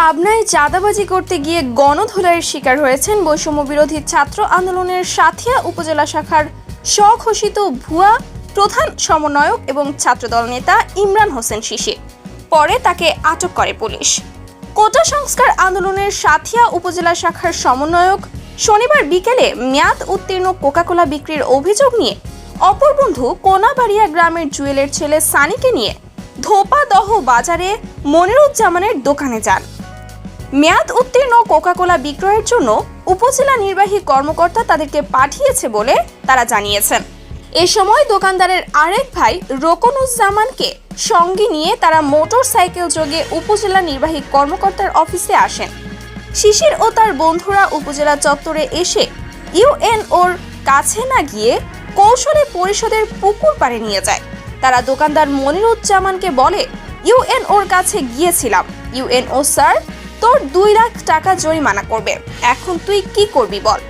পাবনায় চাঁদাবাজি করতে গিয়ে গণধোলাইয়ের শিকার হয়েছেন বৈষম্য বিরোধী ছাত্র আন্দোলনের সাঁথিয়া উপজেলা শাখার স্বঘোষিত ভুয়া প্রধান সমন্বয়ক এবং ছাত্রদল নেতা ইমরান হোসেন শিশির। পরে তাকে আটক করে পুলিশ। কোটা সংস্কার আন্দোলনের সাঁথিয়া উপজেলা শাখার সমন্বয়ক শনিবার বিকেলে মেয়াদ উত্তীর্ণ কোকাকোলা বিক্রির অভিযোগ নিয়ে অপর বন্ধু কোনাবাড়িয়া গ্রামের জুয়েলের ছেলে সানিকে নিয়ে ধোপাদহ বাজারে মনিরুজ্জামানের দোকানে যান। মেয়াদ উত্তীর্ণ কোকাকোলা বিক্রয়ের জন্য উপজেলা নির্বাহী কর্মকর্তা তাদেরকে পাঠিয়েছে বলে তারা জানিয়েছেন। এ সময় দোকানদারের আরেক ভাই রোকনুজ্জামানকে সঙ্গে নিয়ে তারা মোটর সাইকেল যোগে উপজেলা নির্বাহী কর্মকর্তার অফিসে আসেন। শিশির ও তার বন্ধুরা উপজেলা চত্বরে এসে ইউএনওর কাছে না গিয়ে কৌশলে পরিষদের পুকুর পাড়ে নিয়ে যায়। তারা দোকানদার মনিরুজ্জামানকে বলে, ইউএনওর কাছে গিয়েছিলাম, ইউএনও স্যার তোর 2 লাখ টাকা জরিমানা করবে, এখন তুই কি করবি বল।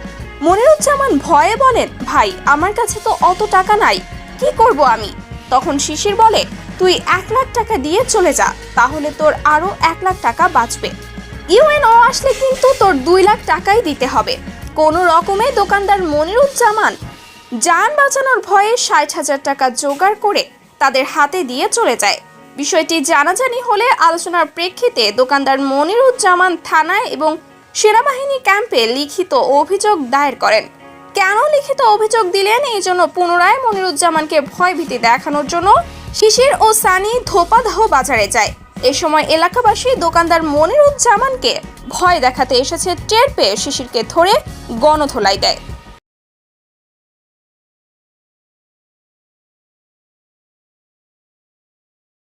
মনিরুজ্জামান ভয়ে বলেন, ভাই আমার কাছে তো অত টাকা নাই, কি করব আমি। তখন শিশির বলে, তুই 1 লাখ টাকা দিয়ে চলে যা, তাহলে তোর আরো 1 লাখ টাকা বাঁচবে। ইউএনও আসলে কিন্তু তোর 2 লাখ টাকাই দিতে হবে। কোনো রকমে দোকানদার মনিরুজ্জামান যান বাঁচানোর ভয়ে 60,000 টাকা জোগাড় করে তাদের হাতে দিয়ে চলে যায়। বিষয়টি জানাজানি হলে আলোচনার প্রেক্ষিতে দোকানদার মনিরুজ্জামান থানায় এবং সেনাবাহিনী ক্যাম্পে লিখিত অভিযোগ দায়ের করেন। কেন লিখিত অভিযোগ দিলেন, এই জন্য পুনরায় মনিরুজ্জামানকে ভয়ভীতি দেখানোর জন্য শিশির ও সানি ধোপাদহ বাজারে যায়। এ সময় এলাকাবাসী দোকানদার মনিরুজ্জামানকে ভয় দেখাতে এসেছে টের পেয়ে শিশিরকে ধরে গণধোলাই দেয়।